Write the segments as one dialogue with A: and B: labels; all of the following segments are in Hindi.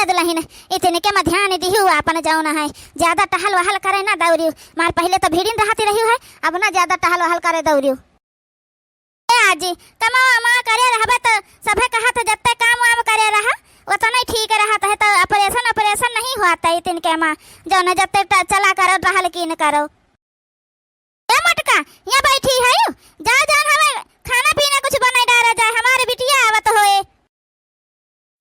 A: दुल्हन इतने के में ध्यान दिहु अपन जाऊना है ज्यादा टहल वहल करे ना दौड़ियो मार पहले तो भीड़िन रहती रही है अब ना ज्यादा टहल वहल करे दौड़ियो आजी कमा मा करे रहबे तो सभे कहा तो जत्ते काम वाम करे रहा उतना ही ठीक रहता है तो ऑपरेशन नहीं होता है इतने के मां जो न जत्ते चला करो रहल की न करो ए मटका यहाँ बैठी है यू जा जान हमें खाना पीना कुछ बनाई डाला जाए हमारे बिटिया आवत होए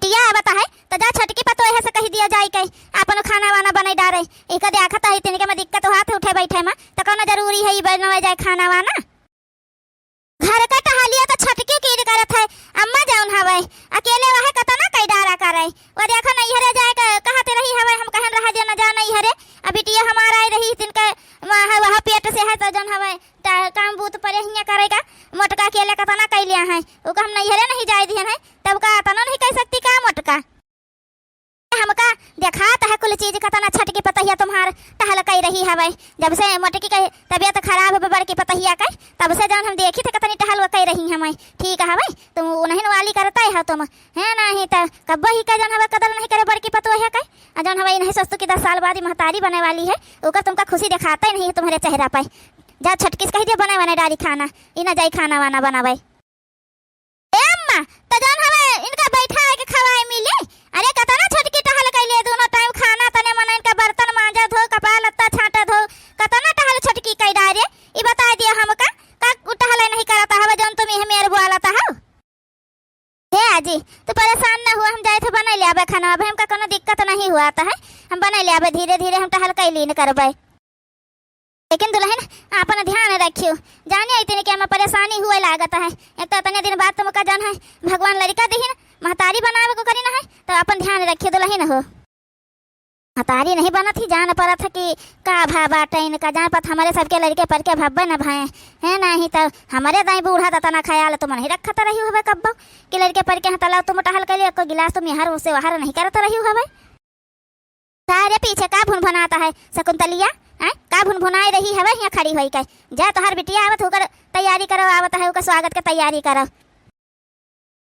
A: बिटिया आवत है तो जा छटकी पतो है से कह दिया जाए के अपन खाना वाना बनाई डाले एक देखत है इतने के में दिक्कत हाथ उठे बैठे में तो कोनो जरूरी है बनवाए जाए खाना वाना घर का टहलिया तो छटकी की करत है अम्मा जाऊन हवे अकेले वह कतना कई डारा करे वो देखो नहीं हरे जाए कहते रही हवे हम कहन रहा जे न जा नहीं हरे अब बिटिया हमारा आई रही तिनके वह पेट से है तो जन हवे काम बूत पर हिया करेगा मोटका अकेले कतना कई लिया है वो हम नहीं हरे नहीं जाए दिहन है तब का तना नहीं कह सकती का मोटका हमका देखाता है कुल चीज कतना छटकी पतहिया तुम्हार टहल कई रही हवे जब से मोटकी की तबीयत खराब हो बड़ की पतहिया का तब से जान हम देखी थे कतनी टहल कई रही हमें ठीक हवे तुम नहीं वाली करता है तुम है नहीं तो कब ही का जान हवे कदर नहीं करे बड़ की पतो है का जान हवे नहीं सोचतो कि 10 साल बाद महतारी बने वाली है ओकर तुमका खुशी दिखाता ही नहीं तुम्हारे चेहरा पर जा छटकी से कह दिया बने बने डाली खाना इना जाई खाना वाना बनावे ए अम्मा तो जान हवे इनका बैठा है के खवाए मिले अरे कतना छटकी टहल कैले दोनों टाइम खाना तने मने इनका बर्तन मांजा धो कपड़ा लत्ता छाटा धो कतना टहल छटकी कई डारे ई बता दिया हमका का टहल नहीं करता हवे जौन तुम ही मेरे बुआला ता हो हे आजी तो परेशान न हुआ हम जाए थे बना ले आबे खाना अब हमका कोनो दिक्कत नहीं हुआ था है हम बना ले आबे धीरे धीरे हम टहल कैली न करबे लेकिन दुल्हन अपन ध्यान रखियो जाने इतने के में परेशानी हुए लागत है एक तो इतने दिन बाद तुमका जान है भगवान लड़का दीहिन महतारी बनावे को करी ना है तो अपन ध्यान रखियो दुल्हन हो महतारी नहीं बना थी जान पड़ा था कि का भा बाटे इनका जान पत हमारे सबके लड़के पर के भब्बे न भाए है नहीं तो हमारे दाई बूढ़ा तना ख्याल तुम नहीं रखत रही हो कब्बो कि लड़के पर के तला तुम टहल के लिए को गिलास तुम हर उसे वहार नहीं करत रही हो सारे पीछे का भुन भुनाता है शकुंतलिया का भुन भुनाई रही है यहाँ खड़ी हुई के जा तोहर बिटिया आवत होकर तैयारी करो आवत है ओकर स्वागत के तैयारी करो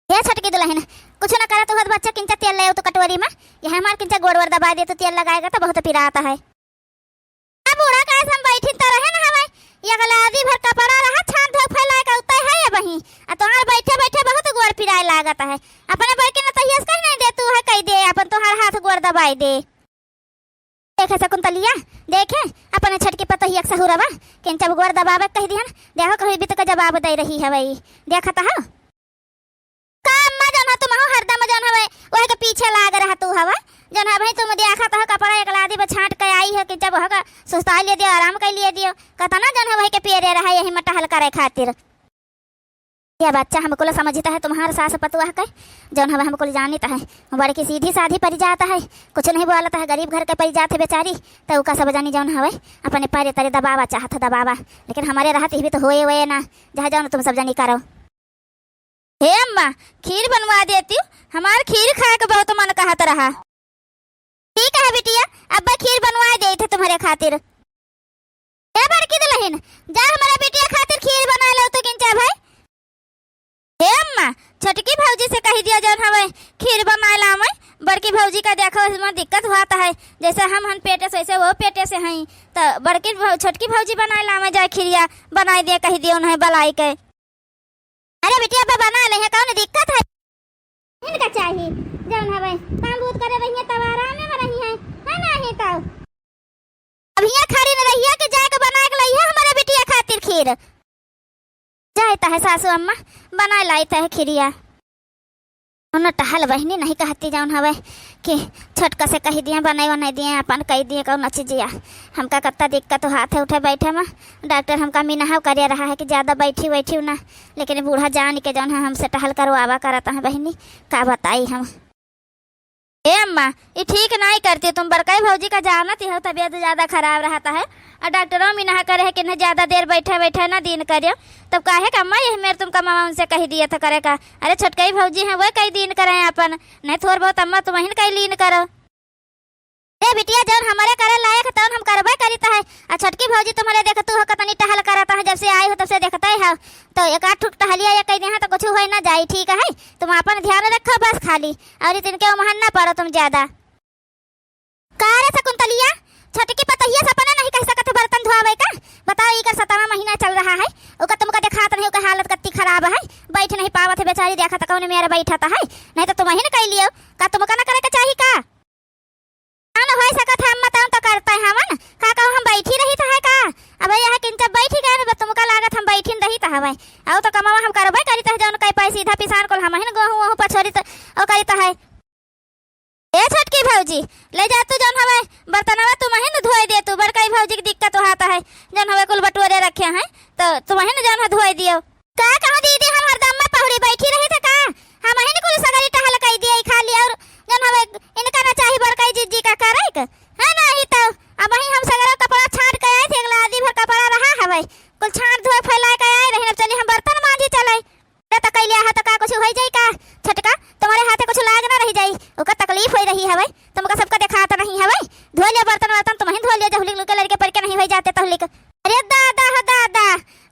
A: ये छटकी दुल्हन कुछ न करे तो हद बच्चा किंचा तेल ले तो कटोरी में ये हमार किंचा गोड़ दबा दे तो तेल लगाएगा तो बहुत पिराता है अब बूढ़ा का हम बैठी तो रहे ना हवे ये गलादी भर कपड़ा रहा छान धो फैलाए का उतय है वही आ तोहार बैठे बैठे बहुत गोड़ पिराए लागत है अपने बड़के न तहियस कह नहीं दे तू है कह दे अपन तोहार हाथ गोड़ दबाई दे देखे शकुंतलिया देखे अपने छटकी पतहिया सहुरवा किंचा गोड़ दबावे कह दिहन देखो कहीं भी तो जवाब दे रही है वही देखत हो तुम हरदम जन हवे ओहे के पीछे लाग रहा तू हवा जन हवे तुम देखत हो कपड़ा एक लादी में छांट के आई है कि जब होगा सुस्ता ले दियो आराम कर लिए दियो कतना जन हवे के पेरे रहा यही में टहल करे खातिर ये बच्चा हमको समझता है तुम्हारा सास पतुआ है जन हवे हमको जानता है बड़की सीधी साधी पड़ जाता है कुछ नहीं बोलता है गरीब घर के पड़ जाते बेचारी तो उका सब जानी जौन हवे अपने पैरे तरे दबावा चाहत दबावा लेकिन हमारे रहते भी तो होए हुए ना जहाँ जाओ तुम सब जानी करो हे अम्मा खीर बनवा देती हूँ हमार खीर खाए का बहुत मन कहत रहा ठीक है बिटिया अब्बा खीर बनवा दे थे तुम्हारे खातिर ए बड़की दुल्हन जा हमारे बिटिया खातिर खीर बना लो तो किंचा भाई हे अम्मा छोटकी भौजी से कह दिया जौन हवे खीर बना ला मैं बड़की भौजी का देखो इसमें दिक्कत होता है जैसे हम पेटे से वैसे वो पेटे से हैं तो बड़की छोटकी भौजी बना ला मैं जाए खीरिया बनाई दे कह दिया उन्हें बलाई के अरे बिटिया अब बना ले है कौन दिक्कत है इनका चाहिए जौन हवे काम बूत करे रही है तब आराम में रही है नहीं तो अब यहाँ खड़ी न रही है कि जाके बना के लाई है हमारे बिटिया खातिर खीर जाता है सासू अम्मा बना लाता है खीरिया उन टहल बहनी नहीं कहती जाऊन हवे कि छोटका से कही दिए बनाई बनाई दिए अपन कही दिए कौन चीजिया हमका कत्ता दिक्कत हाथ उठे बैठे में डॉक्टर हमका मिनाह करे रहा है कि ज़्यादा बैठी बैठी ना लेकिन बूढ़ा जान के जौन है हमसे टहल करवावा करता है बहनी का बताई हम ए अम्मा ये ठीक नहीं करती तुम बड़काई भौजी का जानती हो तबीयत ज़्यादा खराब रहता है और डॉक्टरों में नहा करे है कि न ज़्यादा देर बैठे बैठे ना दिन करियो तब काहे का अम्मा ये मेरे तुमका मामा उनसे कही दिया था करे का अरे छोटकई भौजी हैं वो कई दिन करें अपन नहीं थोड़ा बहुत अम्मा तुम ही कई लीन करो ए बिटिया जौन हमारे करे लायक तौन हम करबे करीता है आ छोटकी भौजी तुम्हारे देखतू हो कतनी टहल करता है जब से आई हो तब से देखता ही हो तो एक आठ ठुक टहलिया या कहीं देहा तो कुछ हो ना जाए ठीक है तुम अपन ध्यान रखो बस खाली और इनके महन ना पड़ो तुम ज़्यादा का रे शकुंतलिया, छोटकी पतहिया सपना नहीं कह सकत बर्तन धोआवे का? बताओ इकर 7वां महीना चल रहा है, ओका तुमका दिखात नहीं, ओका हालत कितनी खराब है, बैठ नहीं पावत है बेचारी, देखा त कौन मेरा बैठा है, नहीं तो तुम ही न कह लियो का, तुमका न करे के चाहिए का? ना हो सकत हम बताऊं तो करता है हमन का कहूं, हम बैठी रही था है का? अब यह किंच बैठी गए न तुमका लागत हम बैठी रही था हवे, औ तो कमावा हम करबे करी त जौन कई पैसे सीधा पिसान को हम ही न गहूं वहू पछोरी त ओ करी त है। ए छोटकी भौजी, ले जा तू जौन हवे बर्तनवा तुम ही न धोए दे, तू बड़काई भौजी की दिक्कत होता है, जौन हवे कुल बटुरे रखे हैं तो तुम ही न जौन धोए दियो का? कहूं दीदी हम हरदम में पहुरी बैठी रही थे का? हम ही न कुल सगरी टहल कई दिए खाली, और जौन हवे इनका ना चाही बड़काई जीजी का करे के है ना ही, तो अब ही हम सगरा कपड़ा छाट के आए थे, अगला आदि भर कपड़ा रहा हवे कुल छाट धोए फैला के आए रही, चली हम बर्तन मांजी चले तो कैलिया है तो का कुछ हो जाई का? छटका तुम्हारे हाथे कुछ लाग ना रही जाई, ओका तकलीफ हो रही हवे, तुमका सबका दिखाता नहीं हवे, धो लिया बर्तन वर्तन तुम ही धो लिया, जहुली के लड़के पर के नहीं हो जाते तहुलिक। अरे दादा हो दादा,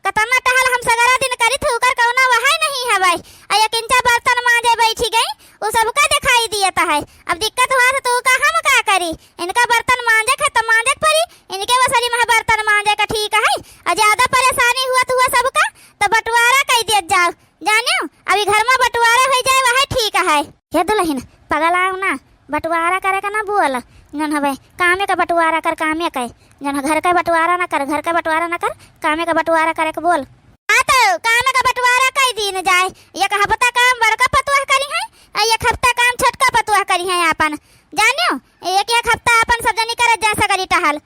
A: कतना टहल हम सगरा दिन करी थी, उकर कौना वहां नहीं हवे, अया किंचा बर्तन मांजे बैठी गई, वो सबका दिखाई दिया है, अब दिक्कत हुआ तो का हम का करी, इनका बर्तन मांजे के तो मांजे पड़ी, इनके वसली में बर्तन मांजे का ठीक है, और ज्यादा परेशानी हुआ तो हुआ सबका तो बंटवारा कह दिया जाओ, जानियो अभी घर में बंटवारा हो जाए वह ठीक है। हे दुल्हन पगल आओ ना, बंटवारा करे का ना बोल, जन हवे कामे का बंटवारा कर, कामे का जन घर का बंटवारा ना कर, घर का बंटवारा ना कर, कामे का बंटवारा करे के बोल। हाँ तो कामे का बंटवारा कई दिन जाए, एक हफ्ता काम बड़का पतुआ करी है, एक हफ्ता काम छोटका पतुआ करी है अपन, जानियो एक एक हफ्ता अपन सब जनी करे जैसा करी टहल,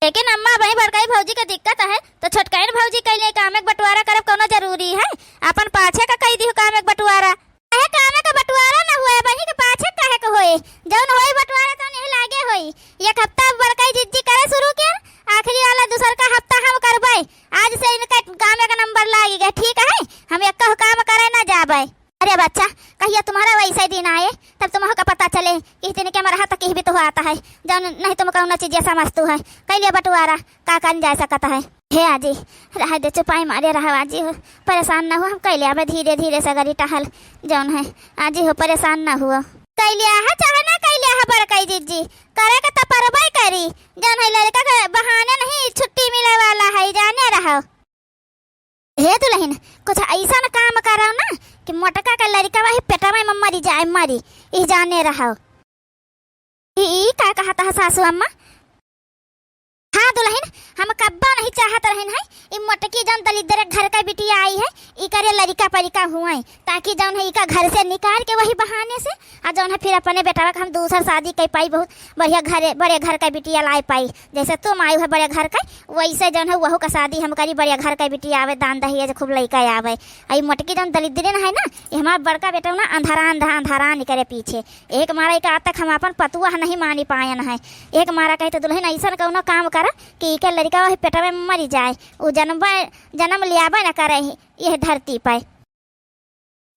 A: लेकिन अम्मा भाई बड़काई भौजी के दिक्कत है तो छोटकाइन भौजी कइले कामे का बंटवारा करब कोनो जरूरी है, अपन पाछे का कई दियो कामे का बंटवारा, काहे कामे का बंटवारा ना हुए बही के पाछे काहे के होए, जौन होई बंटवारा तो नहीं लागे होई, एक हफ्ता बड़काई जिज्जी करे शुरू किया, आखिरी वाला दूसर का हफ्ता हम करबे, आज से इनका कामे का नंबर लागी गए ठीक है, हम एक काम करे ना जाबे। अरे बच्चा कहिया तुम्हारा वैसा दिन आए तब तुम्हें का पता चले कि दिन के मरहा तक भी तो आता है, जौन नहीं तुम कौन चीज समझतू है, कैलिए बंटवारा का कर जा सकता है। हे आजी रह दे चुपाई मारे रहा आजी हो, परेशान ना हो, हम कैलिया अब धीरे धीरे सगरी टहल जौन है आजी हो, परेशान ना हुआ, कैलिया है चाहे ना कैलिया है बड़काई जीजी करे का तो परबई करी, जौन है लड़का के बहाने नहीं छुट्टी मिले वाला है, जाने रहो। हे दुल्हन कुछ ऐसा न काम करो ना कि मोटका का लड़का वही पेटा में मरी जाए, मरी ई जाने रहो। ई का कहता है सासू अम्मा? हाँ दुल्हन हम कब्बा नहीं चाहत रहन है, ई मोटकी जौन दलिद्र घर का बिटिया आई है, ई करे लड़का परिका हुआ है, ताकि जौन है इका घर से निकाल के वही बहाने से आ जौन है फिर अपने बेटा का हम दूसर शादी कर पाई, बहुत बढ़िया घर बड़े घर का बिटिया ला पाई, जैसे तुम आई है बड़े घर का वैसे जौन है वहू का शादी हम करी, बड़े घर का बिटिया आवे, दान दहेज खूब लड़का आवे, आई मोटकी जौन दलिद्र है ना, ये हमारा बड़का बेटा ना अंधारा अंधा अंधारा निकले पीछे, एक मारा का आज तक हम अपन पतुआ नहीं मानी पायन है, एक मारा कहे तो दुल्हन ऐसा कौनो काम कर कि इके लड़का वही पेटा में मरी जाए, वो जन्म लियाबे न करे यह धरती पर।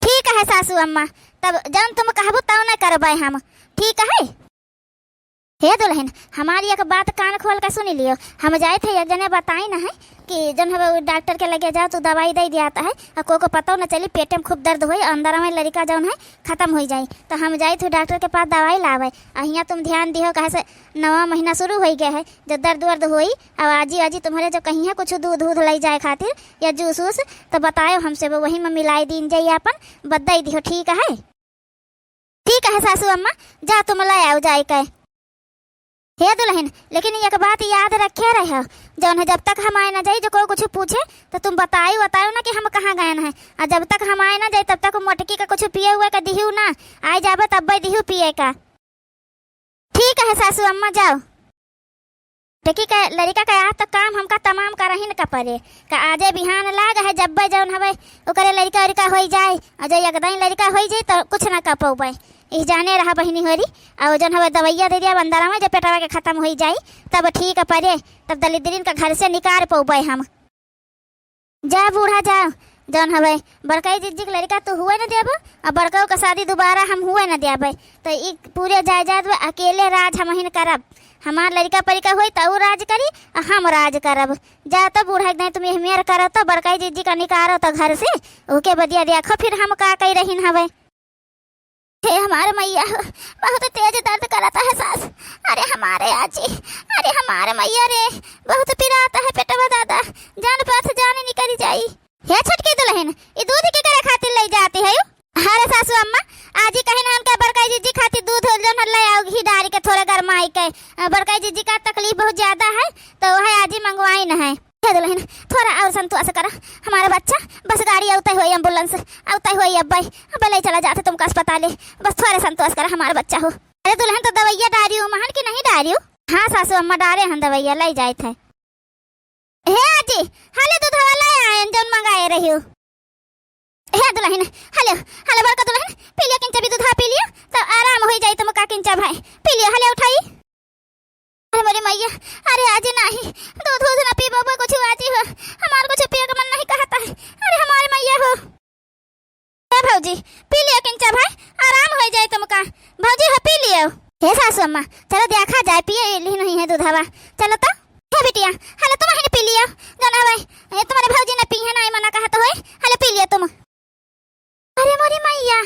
A: ठीक है सासू अम्मा, तब जब तुम कहबो तब न करबे हम, ठीक है। हे दुल्हन हमारी एक बात कान खोल कर सुनी लियो, हम जाए थे एक जने बताई ना है कि जन है डॉक्टर के लगे जाओ तो दवाई दे दियाता है, और को पता न चली पेट में खूब दर्द होई, अंदर में लड़का जौन है खत्म हो जाए, तो हम जाए थे डॉक्टर के पास दवाई लावे, अहिया तुम ध्यान दिहो कहे से 9वां महीना शुरू हो गया है, जो दर्द वर्द होई अब आजी आजी तुम्हारे जो कहीं है कुछ दूध दूध लाई जाए खातिर या जूस वूस तो बताओ हमसे, वो वही में मिलाई दीन जाइए अपन बदई दिहो, ठीक है। ठीक है सासू अम्मा जा तुम ला आओ जाए कहे। हे दुल्हन लेकिन एक बात याद रखे रहे हो, जौन है जब तक हम आए ना जाए जो कोई कुछ पूछे तो तुम बताओ ना कि हम कहाँ गए हैं, और जब तक हम आए ना जाए तब तक मोटकी का कुछ पिए हुए का दिहू ना, आए जाबे तब दिहू पिए का। ठीक है सासू अम्मा जाओ। देखी का लड़का का आज तक काम हमका तमाम करही न पड़े, का आजे बिहान लाग है जब जौन हवे ओकरे लड़का उड़का हो जाए, और जब एकदम लड़का हो जाए तो कुछ ना कर पौबे, इस जाने रहा बहिनी होरी, और जौन हवे दवाइया दे दिया बंदारा में जब पेटवा के खत्म हो जाए तब ठीक है पड़े, तब दलिद्रीन का घर से निकाल पौबे हम। जा बूढ़ा जाओ, जौन हवे बड़काई जीजी के लड़का तो हुए न देबो, और बड़काऊ का शादी दोबारा हम हुए न देबे, तो ई पूरे जायदाद में अकेले राज हम ही करब, हमार लड़का परिका होई तो राज करी और हम राज करब। जा तो बूढ़ा नहीं तुम मेहर करो तो बड़काई जीजी का निकालो तो घर से, ओके बदिया देखो फिर हम का कही रहीन हवे। हे हमारे मैया बहुत तेज दर्द करता है सास, अरे हमारे हमारे मैया रे बहुत पिराता है पेटवा दादा, जान पास जाने निकल जाई। हे छटकी दुल्हन, ई दूध के करे खातिर ले जाती है? अरे सासू अम्मा, आज ही कहीं ना उनका बड़काई जीजी खातिर दूध जो ले आओ, घी डाल के थोड़ा गरमाई के। बड़काई जीजी का तकलीफ बहुत ज्यादा है तो वह आज ही मंगवाई न है। दुल्हन थोड़ा और संतोष करा, हमारा बच्चा बस गाड़ी आउता हुई, एम्बुलेंस आउता हुई, अब ले चला जाते तुमको अस्पताल, बस थोड़ा संतोष करा हमारा बच्चा हो। अरे दुल्हन तो दवाइया डाली हूँ महन की नहीं डाली हूँ? हाँ सासू अम्मा डाले हम दवाइया ले जाए थे। हे आजी हाले दूध वाला आए जौन मंगाए रही हूँ। हे दुल्हन हेलो हेलो बड़का दुल्हन, पी लिया किंचा भी दूध पी लिया तो आराम हो जाए तुम का किंचा भाई, पी लिया हले उठाई। अरे मेरी मैया, अरे आज नहीं दूध दूध ना पी बाबा, कुछ आजी हो हमारे कुछ पिए का मन नहीं कहता है। अरे हमारे मैया हो। हे भौजी पी लिया किंचा भाई, आराम हो जाए तुमका। भौजी हो पी लियो। हे सासू अम्मा चलो देखा जाए, पिए ली नहीं है दूध हवा, चलो तो। हे बिटिया हले तुम ही पी लियो जाना भाई, तुम्हारे भौजी ने पी है ना मना कहा तो है, हले पी लियो तुम। अरे मोरी मैया,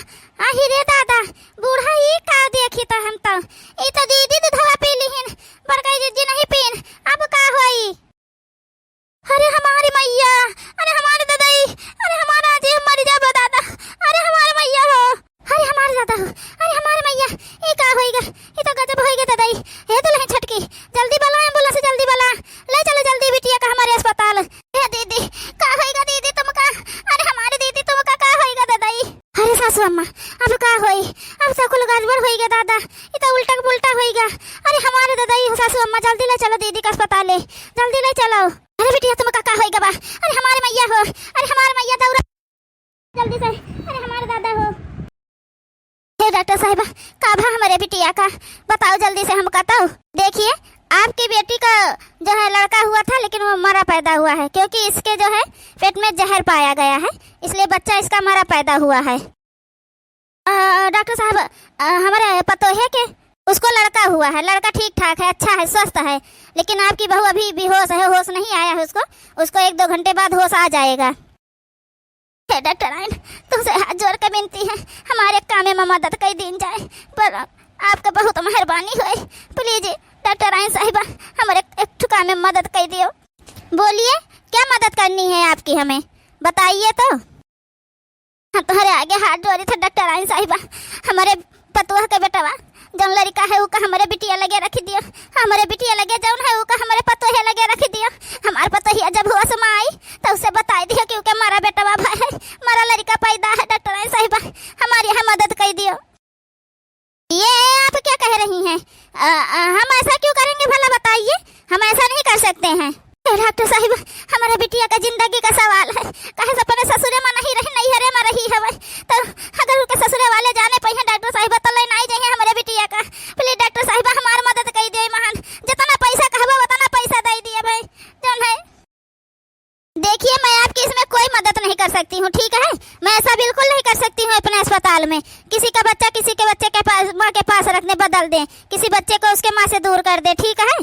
A: आही रे दादा बूढ़ा ही का देखी तो हम तो, ई तो दीदी दूधवा पी लीन, बड़काई जीजी नहीं पीन, अब का होई? अरे हमारी मैया, अरे हमारे दादाई, अरे हमारा जी मर जा दादा, अरे हमारे मैया हो, अरे हमारे दादा हो, अरे हमारे मैया, ई का होईगा? ई तो गजब होईगा दादाई। हे दुल्हन छटकी जल्दी बुला एम्बुलेंस, जल्दी बुला, ले चलो जल्दी बिटिया का हमारे अस्पताल। हे दीदी का होईगा? दीदी तुमका, अरे हमारी दीदी तुमका का होईगा दादाई? अरे सासू अम्मा अब का होई? अब तो कुल गड़बड़ होईगा दादा, ई तो उल्टा पुल्टा होईगा। अरे हमारे दादाई हो सासू अम्मा, जल्दी ले चलो दीदी का अस्पताल, जल्दी ले चलो। अरे बिटिया तुमका का होईगा बा? अरे हमारे मैया हो, अरे हमारे मैया दौड़ा जल्दी से, अरे हमारे दादा हो। हे डॉक्टर साहिबा का भा हमारे बिटिया का, बताओ जल्दी से हम बताओ। देखिए आपकी बेटी का जो है लड़का हुआ था लेकिन वो मरा पैदा हुआ है, क्योंकि इसके जो है पेट में जहर पाया गया है, इसलिए बच्चा इसका मरा पैदा हुआ है। डॉक्टर साहब हमारे पतोहे के उसको लड़का हुआ है, लड़का ठीक ठाक है, अच्छा है, स्वस्थ है, लेकिन आपकी बहू अभी बेहोश है, होश नहीं आया है उसको 1-2 घंटे बाद होश आ जाएगा। डॉक्टर आइन तुमसे हाथ जोड़ कर विनती है, हमारे काम में मदद कर दी जाए, पर आपका बहुत मेहरबानी हो, प्लीज डॉक्टर आइन साहिबा हमारे एक काम में मदद कर दियो। बोलिए क्या मदद करनी है आपकी, हमें बताइए तो। हाँ तुम्हारे आगे हाथ जोड़ी थे डॉक्टर आइन साहिबा, हमारे पतुआ का बेटवा जौन लड़का है वो का हमारे बिटिया लगे रख दियो, हमारे बिटिया लगे जौन है वो का हमारे पतोहे लगे रख दियो। हमारे पतोहिया जब हुआ समय आई तो उसे बता दियो कि उसका मारा बेटवा भाई है, मारा लड़का पैदा है। डॉक्टर आइन साहिबा हमारी यहाँ मदद कर दियो। ये आप क्या कह रही हैं? हम ऐसा क्यों करेंगे भला बताइए, हम ऐसा नहीं कर सकते हैं। डॉक्टर साहिब हमारे बिटिया का जिंदगी का सवाल है, कहे अपने ससुरे में नहीं रही नहीं हरे में रही है, तो अगर उनके ससुरे वाले जाने पे हैं डॉक्टर साहिब तो ले नहीं जाइए हमारे बिटिया का, प्लीज डॉक्टर साहिब हमारी मदद कर दिए। महान जितना पैसा कहबो उतना पैसा दे दिए भाई जौन है। देखिए मैं आपकी इसमें कोई मदद नहीं कर सकती हूँ, ठीक है, मैं ऐसा बिल्कुल नहीं कर सकती हूँ अपने अस्पताल में किसी का बच्चा किसी के बच्चे के पास माँ के पास रखने बदल दे, किसी बच्चे को उसके माँ से दूर कर दे, ठीक है।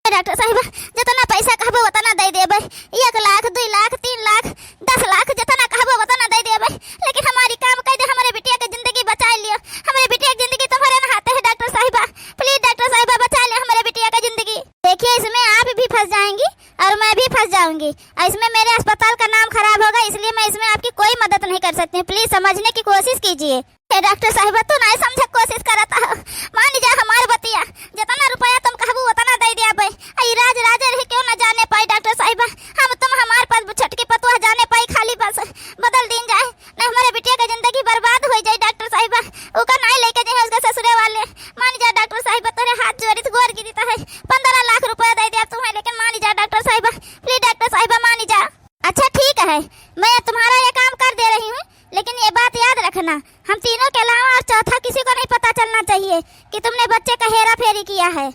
A: डॉक्टर साहिबा जितना पैसा कहबो उतना दे देबे, 1 लाख 2 लाख 3 लाख 10 लाख जितना कहबो उतना दे देबे, लेकिन हमारी काम कर दे, हमारे बिटिया की जिंदगी बचा लियो, हमारे बिटिया की जिंदगी तुम्हारे हाथ है डॉक्टर साहिबा, प्लीज डॉक्टर साहिबा बचा ले हमारे बिटिया की जिंदगी। देखिए इसमें आप भी फंस जाएंगी और मैं भी फंस जाऊंगी, और इसमें मेरे अस्पताल का नाम खराब होगा, इसलिए मैं इसमें आपकी कोई मदद नहीं कर सकती, प्लीज समझने की कोशिश कीजिए। डॉक्टर साहिबा तू नहीं समझ कोशिश करता हो, मान जा हमारे बतिया जितना रुपया तुम कहबो उतना दे दिया भाई, राज राजा रहे क्यों न जाने पाई डॉक्टर साहिबा, हम तुम हमारे पास छटकी पतुआ जाने पाई, खाली बस बदल दिन जाए न हमारे बिटिया की जिंदगी बर्बाद हो जाए डॉक्टर साहिबा, उका नहीं लेके जाए उसके ससुरे वाले। मान जा डॉक्टर साहिबा तेरे हाथ जोड़ी गोर गिरी है, 15 लाख रुपया दे दिया तुम्हें, लेकिन मान जा डॉक्टर साहिबा, प्लीज डॉक्टर साहिबा मान जा। अच्छा ठीक है मैं तुम्हारा ये काम कर दे रही हूँ, लेकिन ये बात याद रखना हम तीनों के अलावा और चौथा किसी को नहीं पता चलना चाहिए कि तुमने बच्चे का हेरा फेरी किया है।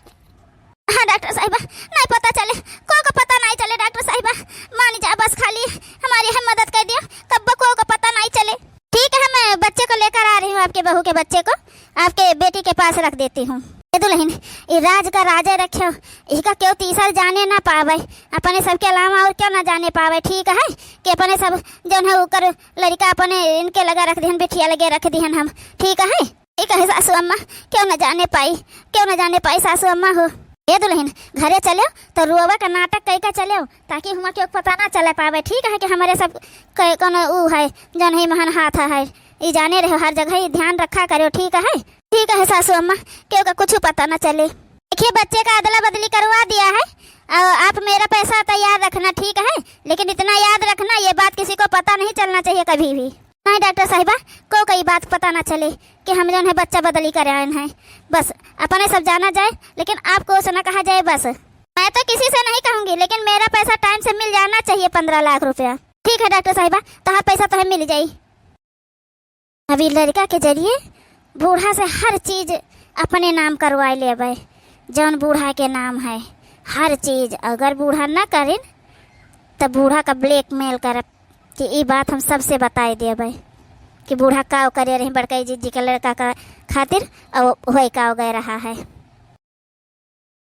A: हाँ डॉक्टर साहिबा नहीं पता चले, को पता नहीं चले डॉक्टर साहिबा, मान जा बस खाली हमारी हम मदद कर दियो, कब को पता नहीं चले। ठीक है मैं बच्चे को लेकर आ रही हूँ, आपके बहू के बच्चे को आपके बेटी के पास रख देती हूँ। दुल्हन ये राज का राजा रखो, इसका क्यों तीसरा जाने ना पावे, अपने सबके अलावा और क्यों ना जाने पावे, ठीक है कि अपने सब जो है ऊपर लड़का अपने इनके लगा रख दिहन, बिटिया लगे रख दिहन हम, ठीक है सासू अम्मा क्यों ना जाने पाई, क्यों ना जाने पाई सासू अम्मा हो। ए दुल्हन घरे चलो तो रुआ का नाटक कई का चलो, ताकि हुआ के पता ना चले पावे। ठीक है कि हमारे सब कौन ऊ है जौन ही महान हाथ है, ये जाने रहे हर जगह ही ध्यान रखा करो। ठीक है, ठीक है सासू अम्मा, क्यों का कुछ पता ना चले। देखिए बच्चे का अदला बदली करवा दिया है, आप मेरा पैसा तैयार रखना। ठीक है, लेकिन इतना याद रखना ये बात किसी को पता नहीं चलना चाहिए कभी भी। नहीं डॉक्टर साहिबा को कई बात पता ना चले कि हम जो है बच्चा बदली कर आए हैं। बस अपने सब जाना जाए, लेकिन आपको उसे ना कहा जाए। बस मैं तो किसी से नहीं कहूँगी, लेकिन मेरा पैसा टाइम से मिल जाना चाहिए, 15 लाख रुपया। ठीक है डॉक्टर साहिबा, तो हाँ पैसा तो है मिल जाये। अभी लड़का के जरिए बूढ़ा से हर चीज अपने नाम करवा ले, जौन बूढ़ा के नाम है हर चीज। अगर बूढ़ा ना करे तो बूढ़ा का ब्लैकमेल कर कि ये बात हम सबसे बताए दे भाई कि बूढ़ा काव करे रही बड़का जी के लड़का का खातिर और वही काव गए रहा है।